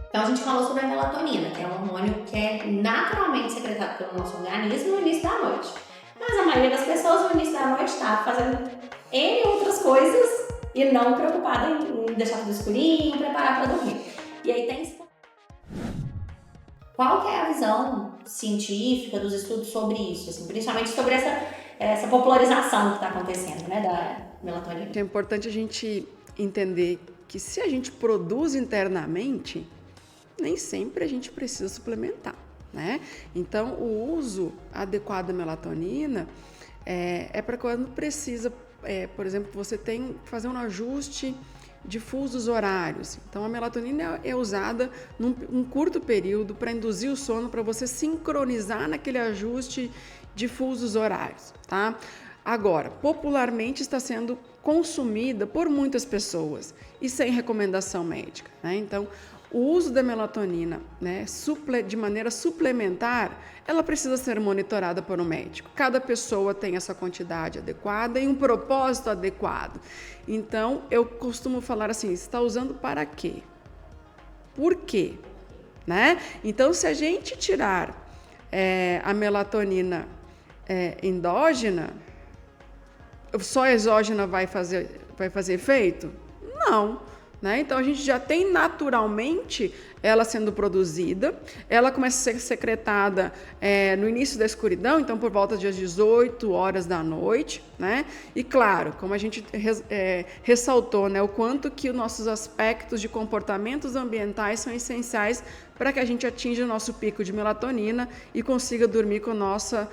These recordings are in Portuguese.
Então a gente falou sobre a melatonina, que é um hormônio que é naturalmente secretado pelo nosso organismo no início da noite. Mas a maioria das pessoas no início da noite está fazendo N outras coisas e não preocupada em deixar tudo escurinho, preparar para dormir. E aí tem... Qual que é a visão científica dos estudos sobre isso, assim, principalmente sobre essa popularização que está acontecendo, né, da melatonina? É importante a gente entender que se a gente produz internamente, nem sempre a gente precisa suplementar, né? Então, o uso adequado da melatonina é para quando precisa, por exemplo, você tem que fazer um ajuste de fusos horários. Então, a melatonina é usada num curto período para induzir o sono, para você sincronizar naquele ajuste de fusos horários, tá? Agora, popularmente está sendo consumida por muitas pessoas e sem recomendação médica, né? Então, o uso da melatonina, né, de maneira suplementar, ela precisa ser monitorada por um médico. Cada pessoa tem essa quantidade adequada e um propósito adequado. Então, eu costumo falar assim, está usando para quê? Por quê? Né? Então, se a gente tirar a melatonina endógena, só a exógena vai fazer efeito? Não. Né? Então, a gente já tem naturalmente ela sendo produzida, ela começa a ser secretada no início da escuridão, então por volta das 18 horas da noite, né? E claro, como a gente ressaltou, né, o quanto que os nossos aspectos de comportamentos ambientais são essenciais para que a gente atinja o nosso pico de melatonina e consiga dormir com nossa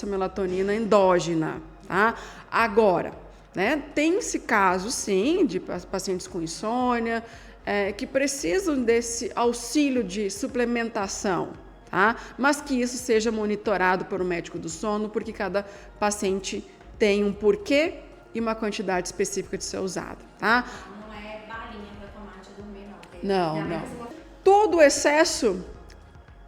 melatonina endógena, tá? Agora, né? Tem-se casos, sim, de pacientes com insônia, que precisam desse auxílio de suplementação, tá? Mas que isso seja monitorado por um médico do sono, porque cada paciente tem um porquê e uma quantidade específica de ser usada, tá? Não é balinha para tomar antes de dormir, não. Não. Todo excesso,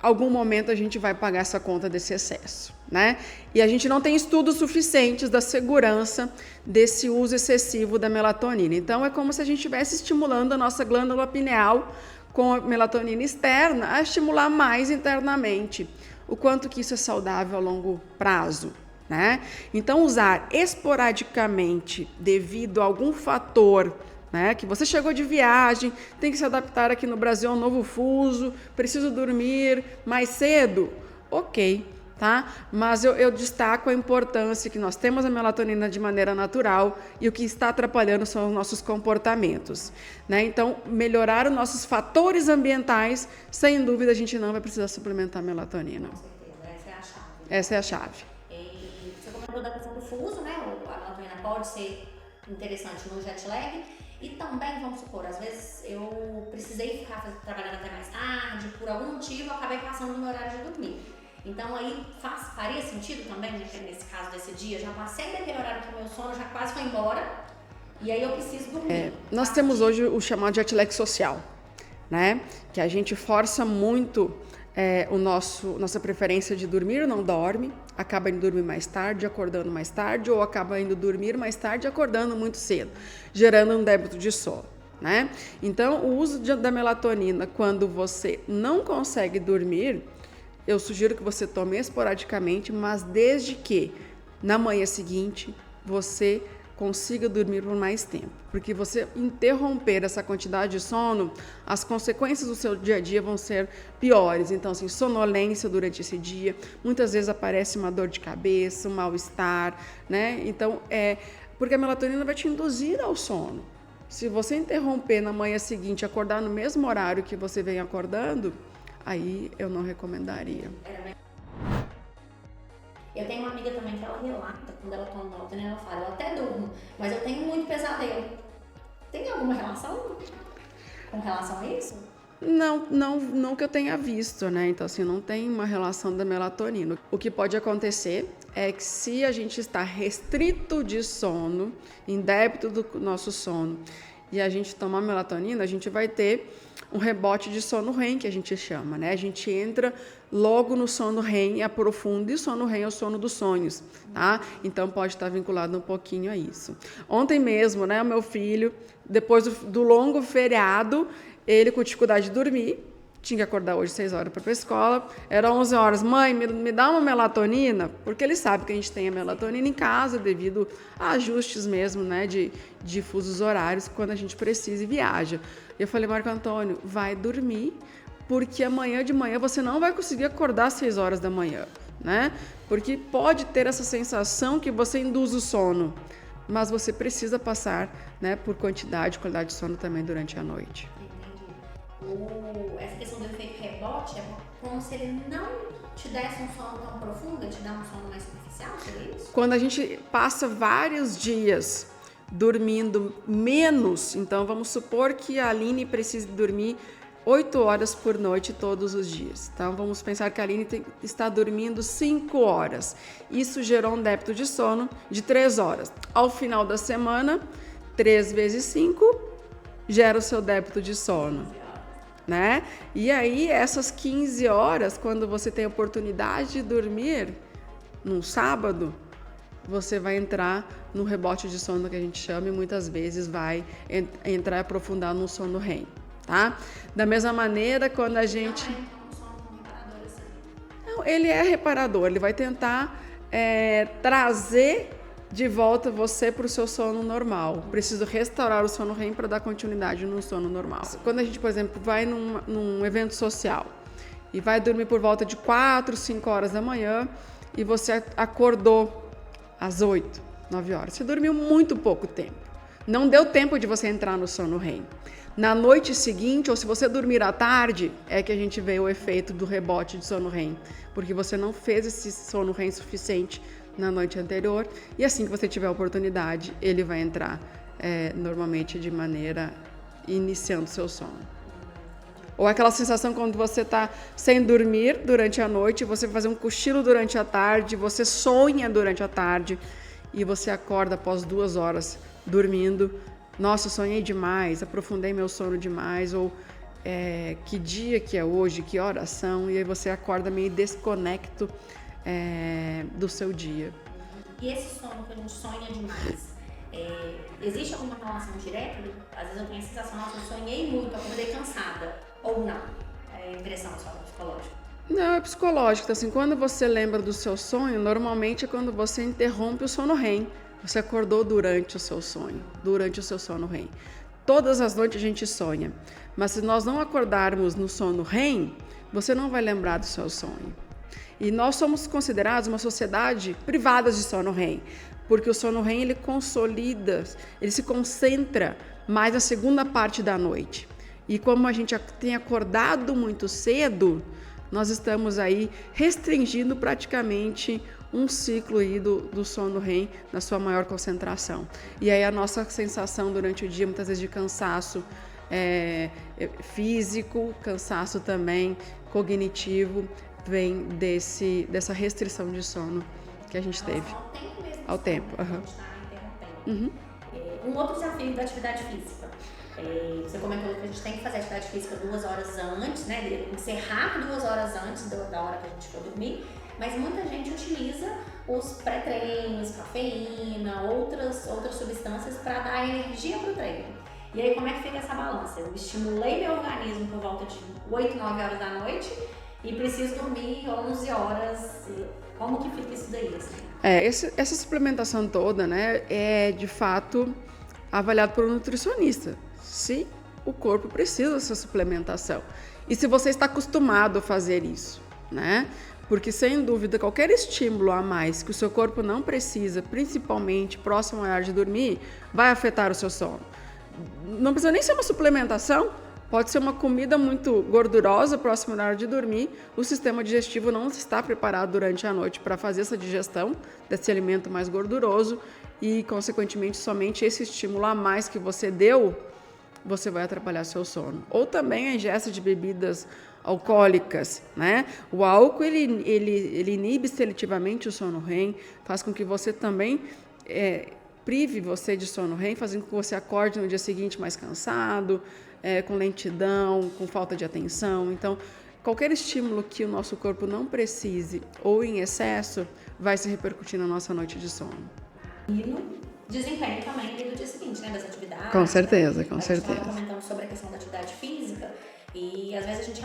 algum momento a gente vai pagar essa conta desse excesso, né? E a gente não tem estudos suficientes da segurança desse uso excessivo da melatonina. Então, é como se a gente estivesse estimulando a nossa glândula pineal com a melatonina externa a estimular mais internamente. O quanto que isso é saudável a longo prazo, né? Então, usar esporadicamente devido a algum fator, né, que você chegou de viagem, tem que se adaptar aqui no Brasil a um novo fuso, preciso dormir mais cedo, ok, tá? Mas eu destaco a importância que nós temos a melatonina de maneira natural e o que está atrapalhando são os nossos comportamentos, né? Então, melhorar os nossos fatores ambientais, sem dúvida a gente não vai precisar suplementar a melatonina. Com certeza, essa é a chave. Essa é a chave. E você comentou da questão do fuso, né? A melatonina pode ser interessante no jet lag. E também, vamos supor, às vezes eu precisei ficar trabalhando até mais tarde, por algum motivo eu acabei passando no meu horário de dormir. Então aí faria sentido também, nesse caso desse dia, já passei daquele horário que o meu sono já quase foi embora, e aí eu preciso dormir. Nós temos hoje o chamado jet lag social, né? Que a gente força muito nossa preferência de dormir ou não dorme, acaba indo dormir mais tarde, acordando mais tarde, ou acaba indo dormir mais tarde, acordando muito cedo, gerando um débito de sono, né? Então, o uso da melatonina, quando você não consegue dormir, eu sugiro que você tome esporadicamente, mas desde que na manhã seguinte você consiga dormir por mais tempo, porque você interromper essa quantidade de sono, as consequências do seu dia a dia vão ser piores. Então, assim, sonolência durante esse dia, muitas vezes aparece uma dor de cabeça, um mal-estar, né? Então, porque a melatonina vai te induzir ao sono. Se você interromper na manhã seguinte, acordar no mesmo horário que você vem acordando, aí eu não recomendaria. Eu tenho uma amiga também que ela relata, quando ela toma melatonina, ela fala, eu até durmo, mas eu tenho muito pesadelo. Tem alguma relação com relação a isso? Não que eu tenha visto, né? Então, assim, não tem uma relação da melatonina. O que pode acontecer é que se a gente está restrito de sono, em débito do nosso sono, e a gente tomar melatonina, a gente vai ter um rebote de sono REM, que a gente chama, né? A gente entra logo no sono REM e aprofunda, e o sono REM é o sono dos sonhos, tá? Então, pode estar vinculado um pouquinho a isso. Ontem mesmo, né, o meu filho, depois do longo feriado, Ele com dificuldade de dormir, tinha que acordar hoje 6 horas para ir para a escola, era 11 horas, mãe, me dá uma melatonina, porque ele sabe que a gente tem a melatonina em casa devido a ajustes mesmo, né, de fusos horários quando a gente precisa e viaja. Eu falei, Marco Antônio, vai dormir, porque amanhã de manhã você não vai conseguir acordar às 6 horas da manhã, né? Porque pode ter essa sensação que você induz o sono, mas você precisa passar, né, por quantidade e qualidade de sono também durante a noite. Essa questão do efeito rebote é como se ele não te desse um sono tão profundo, te dá um sono mais superficial, seria isso? Quando a gente passa vários dias dormindo menos, então vamos supor que a Aline precise dormir 8 horas por noite todos os dias. Então vamos pensar que a Aline está dormindo 5 horas. Isso gerou um débito de sono de 3 horas. Ao final da semana, 3 vezes 5 gera o seu débito de sono. Né? E aí, essas 15 horas, quando você tem a oportunidade de dormir num sábado, você vai entrar no rebote de sono que a gente chama e muitas vezes vai entrar e aprofundar no sono REM, tá? Da mesma maneira, quando a gente... Não é então um sono tão reparador assim. Não, ele é reparador, ele vai tentar trazer de volta você para o seu sono normal. Preciso restaurar o sono REM para dar continuidade no sono normal. Quando a gente, por exemplo, vai num evento social e vai dormir por volta de 4, 5 horas da manhã e você acordou às 8, 9 horas. Você dormiu muito pouco tempo. Não deu tempo de você entrar no sono REM. Na noite seguinte, ou se você dormir à tarde, é que a gente vê o efeito do rebote de sono REM, porque você não fez esse sono REM suficiente na noite anterior, e assim que você tiver a oportunidade, ele vai entrar normalmente de maneira iniciando o seu sono. Ou aquela sensação quando você está sem dormir durante a noite, você vai fazer um cochilo durante a tarde, você sonha durante a tarde e você acorda após 2 horas dormindo. Nossa, sonhei demais, aprofundei meu sono demais, ou que dia que é hoje, que horas são, e aí você acorda meio desconecto do seu dia. E esse sono que a gente sonha demais, existe alguma relação direta? Às vezes eu tenho a sensação, nossa, eu sonhei muito, acordei cansada, ou não? É impressão só psicológica? Não, é psicológico. Assim, quando você lembra do seu sonho, normalmente é quando você interrompe o sono REM. Você acordou durante o seu sonho, durante o seu sono REM. Todas as noites a gente sonha, mas se nós não acordarmos no sono REM, você não vai lembrar do seu sonho. E nós somos considerados uma sociedade privada de sono REM, porque o sono REM ele consolida, ele se concentra mais na segunda parte da noite. E como a gente tem acordado muito cedo, nós estamos aí restringindo praticamente um ciclo aí do sono REM na sua maior concentração. E aí a nossa sensação durante o dia, muitas vezes de cansaço físico, cansaço também cognitivo, vem dessa restrição de sono que a gente teve. Ao tempo mesmo. Ao tempo, A gente está interrompendo. Um outro desafio da atividade física. Você comentou que a gente tem que fazer atividade física 2 horas antes, né? Deveria encerrar 2 horas antes da hora que a gente for dormir, mas muita gente utiliza os pré-treinos, cafeína, outras substâncias para dar energia para o treino. E aí, como é que fica essa balança? Eu estimulei meu organismo por volta de 8, 9 horas da noite e preciso dormir 11 horas. Como que fica isso daí? Assim? Essa suplementação toda, né, é de fato avaliado por um nutricionista, se o corpo precisa dessa suplementação e se você está acostumado a fazer isso, né? Porque sem dúvida qualquer estímulo a mais que o seu corpo não precisa, principalmente próximo ao horário de dormir, vai afetar o seu sono. Não precisa nem ser uma suplementação, pode ser uma comida muito gordurosa próximo ao horário de dormir, o sistema digestivo não está preparado durante a noite para fazer essa digestão desse alimento mais gorduroso e, consequentemente, somente esse estímulo a mais que você deu, você vai atrapalhar seu sono. Ou também a ingesta de bebidas alcoólicas, né? O álcool, ele inibe seletivamente o sono REM, faz com que você também prive você de sono REM, fazendo com que você acorde no dia seguinte mais cansado, com lentidão, com falta de atenção. Então, qualquer estímulo que o nosso corpo não precise ou em excesso vai se repercutir na nossa noite de sono. desempenho também ali do dia seguinte, né, das atividades. Com certeza, né? com A gente certeza. estava comentando sobre a questão da atividade física e às vezes a gente,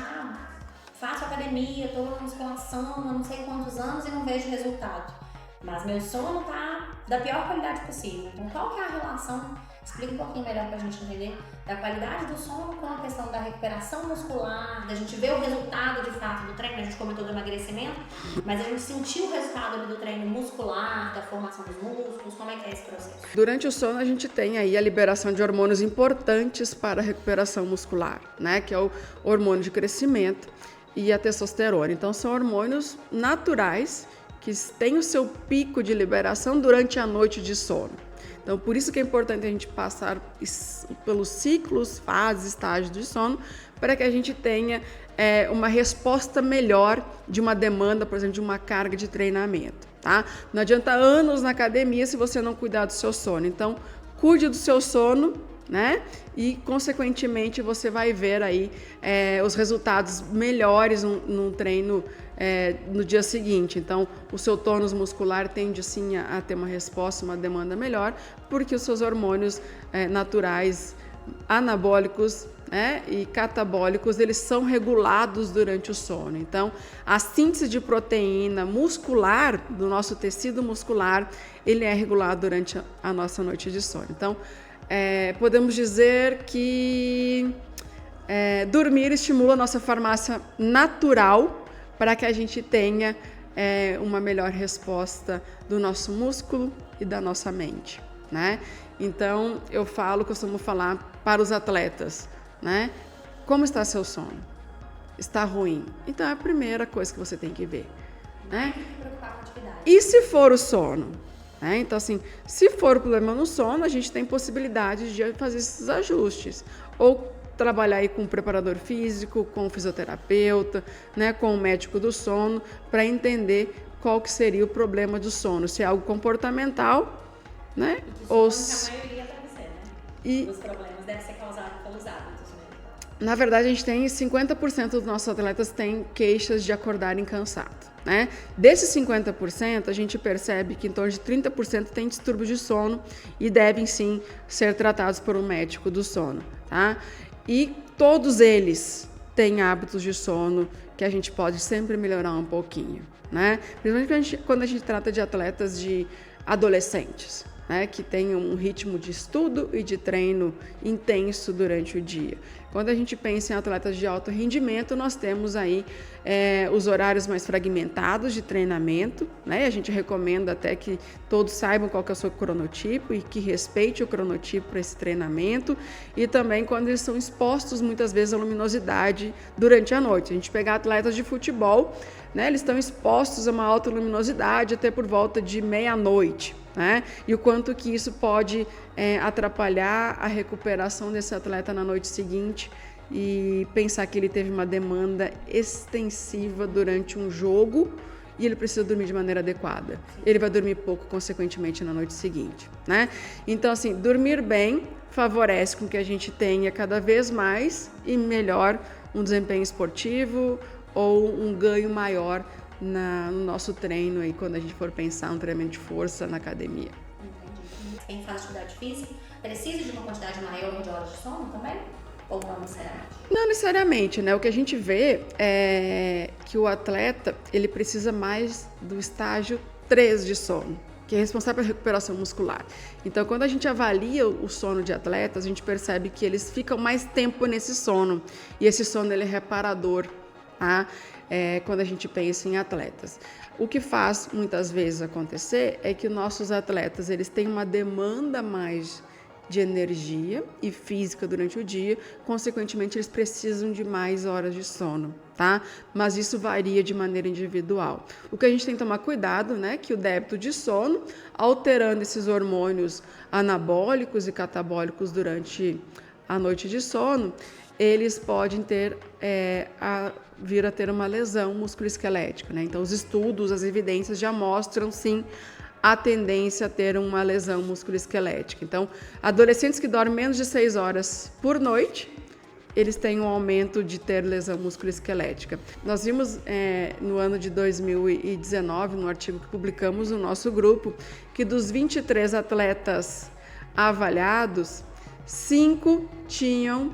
faço academia, tô na musculação há não sei quantos anos e não vejo resultado. Mas meu sono tá da pior qualidade possível. Então, qual que é a relação? Explica um pouquinho melhor pra gente entender da qualidade do sono com a questão da recuperação muscular, da gente ver o resultado de fato do treino. A gente comentou do emagrecimento, mas a gente sentiu o resultado ali do treino muscular, da formação dos músculos. Como é que é esse processo? Durante o sono a gente tem aí a liberação de hormônios importantes para a recuperação muscular, né? Que é o hormônio de crescimento e a testosterona. Então são hormônios naturais que têm o seu pico de liberação durante a noite de sono. Então, por isso que é importante a gente passar pelos ciclos, fases, estágios de sono, para que a gente tenha uma resposta melhor de uma demanda, por exemplo, de uma carga de treinamento, tá? Não adianta anos na academia se você não cuidar do seu sono. Então, cuide do seu sono, né? E, consequentemente, você vai ver aí os resultados melhores num treino no dia seguinte. Então, o seu tônus muscular tende, sim, a ter uma resposta, uma demanda melhor, porque os seus hormônios naturais, anabólicos, e catabólicos, eles são regulados durante o sono. Então, a síntese de proteína muscular do nosso tecido muscular, ele é regulado durante a nossa noite de sono. Então, podemos dizer que dormir estimula a nossa farmácia natural para que a gente tenha uma melhor resposta do nosso músculo e da nossa mente, né? Então, eu costumo falar para os atletas, né? Como está seu sono? Está ruim? Então, é a primeira coisa que você tem que ver, né? Tem que preocupar com a atividade. E se for o sono? Então, assim, se for o problema no sono, a gente tem possibilidade de fazer esses ajustes. Ou trabalhar aí com o preparador físico, com o fisioterapeuta, né, com o médico do sono, para entender qual que seria o problema do sono. Se é algo comportamental, né? E que Ou a maioria deve ser, né? Os problemas devem ser causados pelos hábitos, né? Na verdade, a gente tem 50% dos nossos atletas têm queixas de acordarem cansados, né? Desses 50%, a gente percebe que em torno de 30% têm distúrbios de sono e devem, sim, ser tratados por um médico do sono, tá? E todos eles têm hábitos de sono que a gente pode sempre melhorar um pouquinho, né? Principalmente quando a gente trata de atletas de adolescentes, né? Que têm um ritmo de estudo e de treino intenso durante o dia. Quando a gente pensa em atletas de alto rendimento, nós temos aí os horários mais fragmentados de treinamento, né? A gente recomenda até que todos saibam qual que é o seu cronotipo e que respeite o cronotipo para esse treinamento. E também quando eles são expostos muitas vezes à luminosidade durante a noite. A gente pegar atletas de futebol, né? Eles estão expostos a uma alta luminosidade até por volta de meia-noite, né? E o quanto que isso pode atrapalhar a recuperação desse atleta na noite seguinte e pensar que ele teve uma demanda extensiva durante um jogo e ele precisa dormir de maneira adequada. Ele vai dormir pouco, consequentemente, na noite seguinte, né? Então, assim, dormir bem favorece com que a gente tenha cada vez mais e melhor um desempenho esportivo ou um ganho maior no nosso treino aí, quando a gente for pensar um treinamento de força na academia. Entendi. Quem faz atividade física precisa de uma quantidade maior de horas de sono também? Ou não necessariamente? Não necessariamente, né? O que a gente vê é que o atleta, ele precisa mais do estágio 3 de sono, que é responsável pela recuperação muscular. Então, quando a gente avalia o sono de atletas, a gente percebe que eles ficam mais tempo nesse sono. E esse sono, ele é reparador, tá? Quando a gente pensa em atletas. O que faz muitas vezes acontecer é que nossos atletas, eles têm uma demanda mais de energia e física durante o dia, consequentemente eles precisam de mais horas de sono, tá? Mas isso varia de maneira individual. O que a gente tem que tomar cuidado, né, que o débito de sono, alterando esses hormônios anabólicos e catabólicos durante a noite de sono, eles podem vir a ter uma lesão musculoesquelética, né? Então, os estudos, as evidências já mostram, sim, a tendência a ter uma lesão musculoesquelética. Então, adolescentes que dormem menos de 6 horas por noite eles têm um aumento de ter lesão musculoesquelética. Nós vimos no ano de 2019, no artigo que publicamos no nosso grupo, que dos 23 atletas avaliados, 5 tinham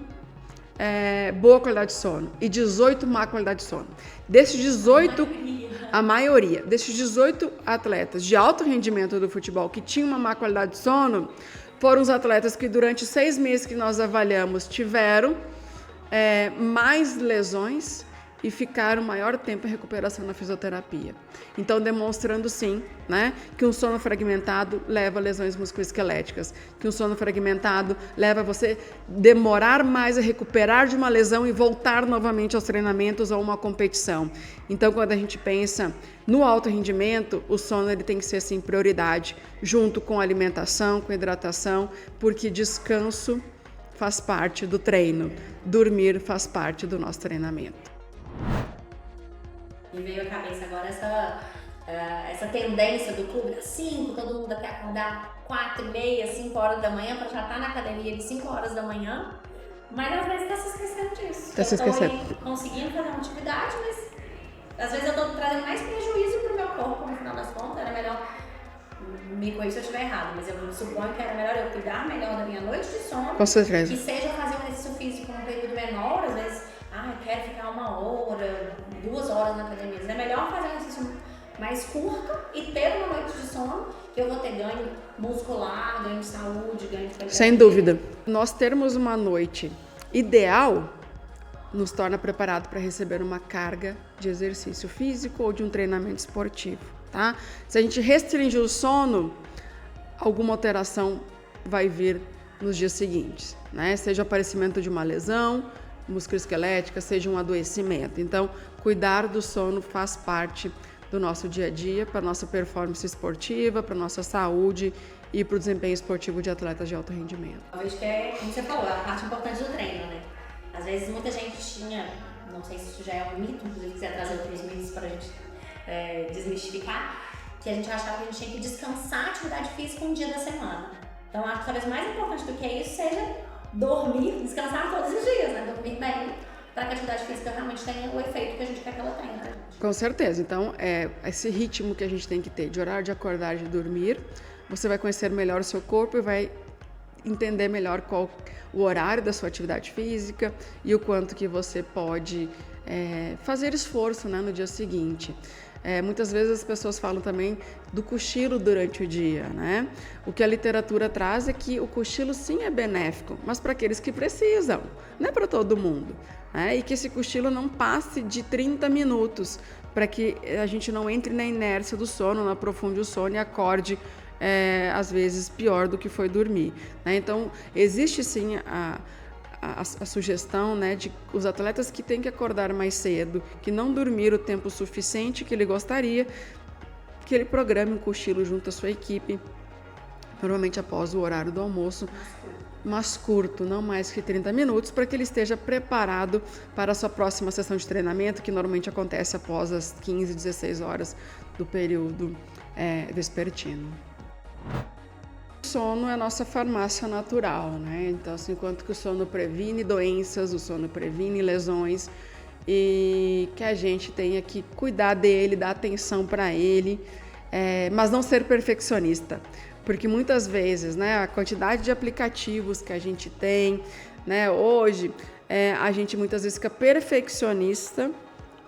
boa qualidade de sono e 18 má qualidade de sono. Desses 18, a maioria, desses 18 atletas de alto rendimento do futebol que tinham uma má qualidade de sono, foram os atletas que durante 6 meses que nós avaliamos tiveram mais lesões e ficaram maior tempo em recuperação na fisioterapia. Então, demonstrando sim, né, que um sono fragmentado leva a lesões musculoesqueléticas, que um sono fragmentado leva você demorar mais a recuperar de uma lesão e voltar novamente aos treinamentos ou uma competição. Então, quando a gente pensa no alto rendimento, o sono ele tem que ser sim prioridade, junto com a alimentação, com a hidratação, porque descanso faz parte do treino, dormir faz parte do nosso treinamento. Me veio à cabeça agora essa tendência do clube das 5, todo mundo quer acordar 4h30, 5 horas da manhã para já estar na academia de 5 horas da manhã, mas às vezes está se esquecendo disso. Está se esquecendo. Eu estou conseguindo fazer uma atividade, mas às vezes eu estou trazendo mais prejuízo para o meu corpo, no final das contas. Era melhor, me corrija se eu estiver errado, mas eu suponho que era melhor eu cuidar melhor da minha noite de sono. Com certeza. Que seja fazer um exercício físico num período menor, às vezes eu quero ficar 1 hora, 2 horas na academia. É melhor fazer um exercício mais curto e ter uma noite de sono, que eu vou ter ganho muscular, ganho de saúde, ganho de qualidade. Sem dúvida. Nós termos uma noite ideal nos torna preparado para receber uma carga de exercício físico ou de um treinamento esportivo, tá? Se a gente restringir o sono, alguma alteração vai vir nos dias seguintes, né? Seja o aparecimento de uma lesão musculoesquelética, seja um adoecimento. Então, cuidar do sono faz parte do nosso dia a dia, para a nossa performance esportiva, para a nossa saúde e para o desempenho esportivo de atletas de alto rendimento. Eu vejo que é, como você falou, a parte importante do treino, né? Às vezes muita gente tinha, não sei se isso já é um mito, inclusive quiser trazer outros mitos para a gente desmistificar, que a gente achava que a gente tinha que descansar a atividade física um dia da semana. Então, acho que talvez mais importante do que isso seja dormir, descansar todos os dias, né? Dormir bem, para que a atividade física realmente tenha o efeito que a gente quer que ela tenha, né? Com certeza. Então, esse ritmo que a gente tem que ter de horário de acordar e de dormir, você vai conhecer melhor o seu corpo e vai entender melhor qual o horário da sua atividade física e o quanto que você pode fazer esforço, né, no dia seguinte. Muitas vezes as pessoas falam também do cochilo durante o dia, né? O que a literatura traz é que o cochilo sim é benéfico, mas para aqueles que precisam, não é para todo mundo, né? E que esse cochilo não passe de 30 minutos, para que a gente não entre na inércia do sono, não aprofunde o sono e acorde, às vezes, pior do que foi dormir, né? Então, existe sim a sugestão, né, de os atletas que têm que acordar mais cedo, que não dormiram o tempo suficiente que ele gostaria, que ele programe um cochilo junto à sua equipe, normalmente após o horário do almoço, mais curto, não mais que 30 minutos, para que ele esteja preparado para a sua próxima sessão de treinamento, que normalmente acontece após as 15, 16 horas do período vespertino. O sono é a nossa farmácia natural, né? Então, assim, enquanto que o sono previne doenças, o sono previne lesões, e que a gente tenha que cuidar dele, dar atenção para ele, mas não ser perfeccionista, porque muitas vezes, né, a quantidade de aplicativos que a gente tem, né, hoje, a gente muitas vezes fica perfeccionista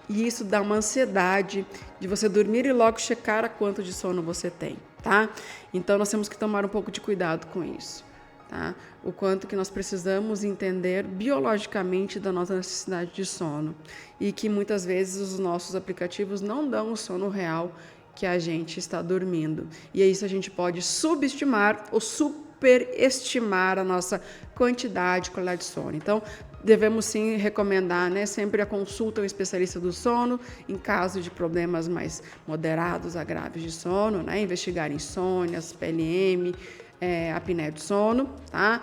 e isso dá uma ansiedade de você dormir e logo checar a quanto de sono você tem, tá? Então, nós temos que tomar um pouco de cuidado com isso, tá? O quanto que nós precisamos entender biologicamente da nossa necessidade de sono e que muitas vezes os nossos aplicativos não dão o sono real que a gente está dormindo. E isso a gente pode subestimar ou superestimar a nossa quantidade e qualidade de sono. Então, devemos sim recomendar, né, sempre a consulta ao especialista do sono em caso de problemas mais moderados a graves de sono, né, investigar insônias, PLM, apneia do sono, tá?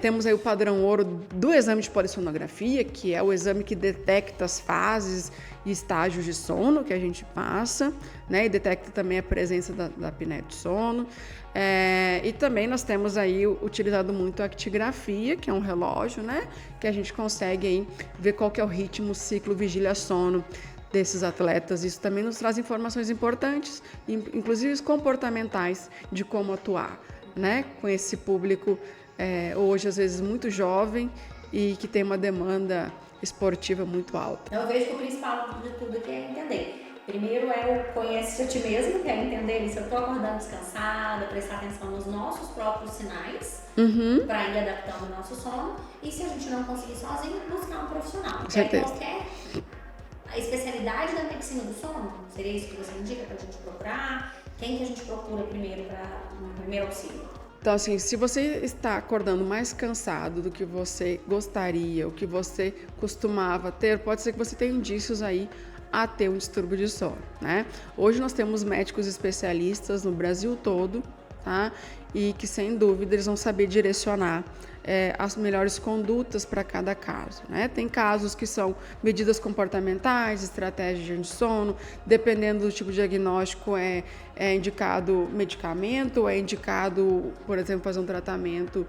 Temos aí o padrão ouro do exame de polissonografia, que é o exame que detecta as fases e estágios de sono que a gente passa, né? E detecta também a presença da apneia do sono. E também nós temos aí utilizado muito a actigrafia, que é um relógio, né? Que a gente consegue aí ver qual que é o ritmo, ciclo, vigília, sono desses atletas. Isso também nos traz informações importantes, inclusive comportamentais, de como atuar, né? Com esse público hoje às vezes muito jovem e que tem uma demanda esportiva muito alta. Eu vejo que o principal de tudo aqui é entender. Primeiro é o conhece a ti mesmo, que é entender se eu estou acordando descansada, prestar atenção nos nossos próprios sinais, para ir adaptando o nosso sono. E se a gente não conseguir sozinho, buscar um profissional. Qualquer a especialidade da medicina do sono, seria isso que você indica para a gente procurar? Quem que a gente procura primeiro para um primeiro auxílio? Então, assim, se você está acordando mais cansado do que você gostaria, o que você costumava ter, pode ser que você tenha indícios aí a ter um distúrbio de sono, né? Hoje nós temos médicos especialistas no Brasil todo, tá? E que, sem dúvida, eles vão saber direcionar as melhores condutas para cada caso, né? Tem casos que são medidas comportamentais, estratégias de sono, dependendo do tipo de diagnóstico é indicado medicamento, é indicado, por exemplo, fazer um tratamento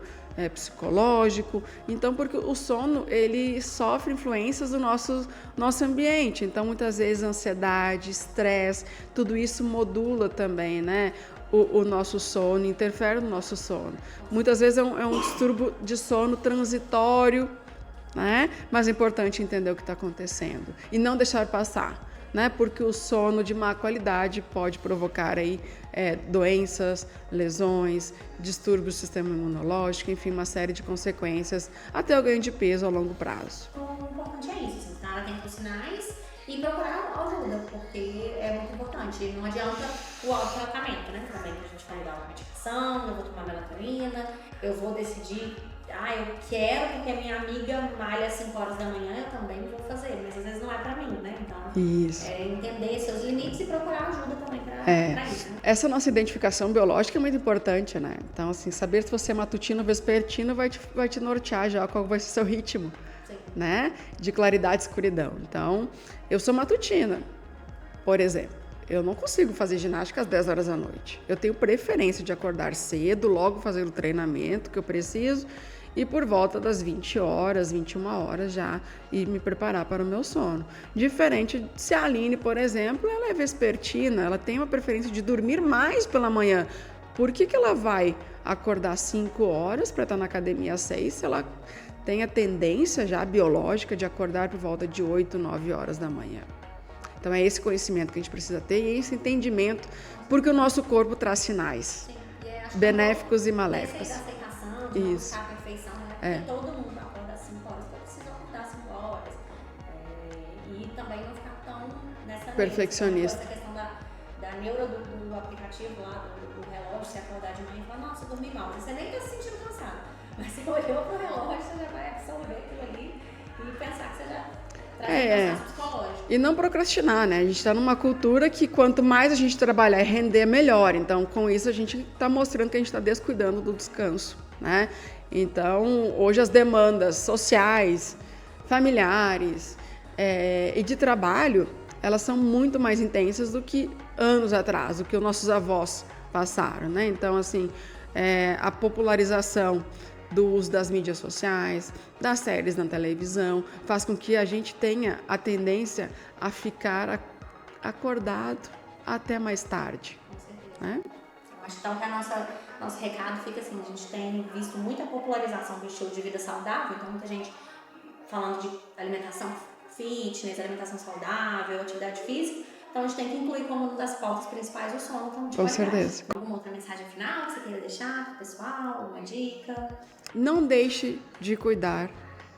psicológico. Então, porque o sono, ele sofre influências do nosso ambiente. Então, muitas vezes, ansiedade, estresse, tudo isso modula também, né? O nosso sono, interfere no nosso sono. Muitas vezes é um distúrbio de sono transitório, né? Mas é importante entender o que está acontecendo e não deixar passar, né? Porque o sono de má qualidade pode provocar aí doenças, lesões, distúrbios do sistema imunológico, enfim, uma série de consequências, até o ganho de peso a longo prazo. O importante é isso, assim, tá? Tem os sinais e procurar ajuda, porque é muito importante. Não adianta o autotratamento, né? Também que a gente falou da medicação, eu vou tomar melatonina, eu vou decidir, eu quero porque a minha amiga malha às 5 horas da manhã, eu também vou fazer, mas às vezes não é pra mim, né? Então, isso. Entender seus limites e procurar ajuda também pra isso. Né? Essa nossa identificação biológica é muito importante, né? Então, assim, saber se você é matutino ou vespertino vai te nortear já qual vai ser o seu ritmo. Sim. Né? De claridade e escuridão. Então, eu sou matutina, por exemplo. Eu não consigo fazer ginástica às 10 horas da noite. Eu tenho preferência de acordar cedo, logo fazer o treinamento que eu preciso e por volta das 20 horas, 21 horas já ir me preparar para o meu sono. Diferente se a Aline, por exemplo, ela é vespertina, ela tem uma preferência de dormir mais pela manhã. Por que ela vai acordar 5 horas para estar na academia às 6 se ela tem a tendência já biológica de acordar por volta de 8, 9 horas da manhã? Então é esse conhecimento que a gente precisa ter e esse entendimento, porque o nosso corpo traz sinais benéficos e maléficos. Essa aceitação, de não buscar a perfeição, né? Porque todo mundo acorda às 5 horas, então precisa acordar às 5 horas. E também não ficar tão nessa perfeccionista. Essa questão da neura do aplicativo lá, do relógio, você acordar de manhã e falar, nossa, dormi mal. Você nem está se sentindo cansado, mas você olhou para o relógio, você já vai absorver aquilo ali e pensar que você já e não procrastinar, né? A gente está numa cultura que quanto mais a gente trabalhar e render, melhor. Então, com isso, a gente está mostrando que a gente está descuidando do descanso, né? Então, hoje as demandas sociais, familiares e de trabalho, elas são muito mais intensas do que anos atrás, do que os nossos avós passaram, né? Então, assim, a popularização do uso das mídias sociais, das séries na televisão, faz com que a gente tenha a tendência a ficar acordado até mais tarde. Com certeza. Né? Eu acho então que nosso recado fica assim, a gente tem visto muita popularização do estilo de vida saudável, então muita gente falando de alimentação fitness, alimentação saudável, atividade física. Então a gente tem que incluir como uma das pautas principais o sono. Então, com certeza. Alguma outra mensagem final que você queira deixar para o pessoal? Uma dica? Não deixe de cuidar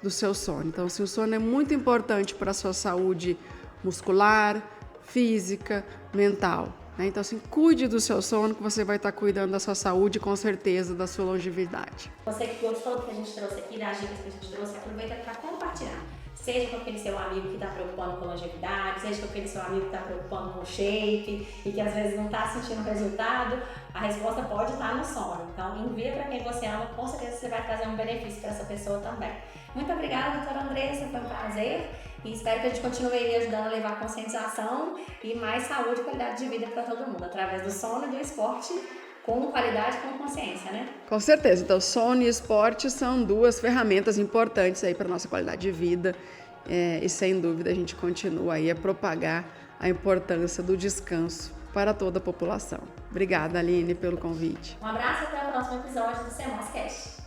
do seu sono. Então, se o sono é muito importante para a sua saúde muscular, física, mental. Né? Então, assim, cuide do seu sono que você vai estar cuidando da sua saúde e, com certeza, da sua longevidade. Você que gostou do que a gente trouxe aqui, das dicas que a gente trouxe, aproveita para compartilhar. Se seja com aquele seu amigo que está preocupando com longevidade, seja com aquele seu amigo que está preocupando com shape e que às vezes não está sentindo resultado, a resposta pode estar no sono. Então, envia para quem você ama, com certeza você vai trazer um benefício para essa pessoa também. Muito obrigada, doutora Andressa, foi um prazer e espero que a gente continue aí ajudando a levar a conscientização e mais saúde e qualidade de vida para todo mundo, através do sono e do esporte, com qualidade e com consciência, né? Com certeza. Então, sono e esporte são duas ferramentas importantes aí para nossa qualidade de vida. E sem dúvida a gente continua aí a propagar a importância do descanso para toda a população. Obrigada, Aline, pelo convite. Um abraço e até o próximo episódio do CMOScast.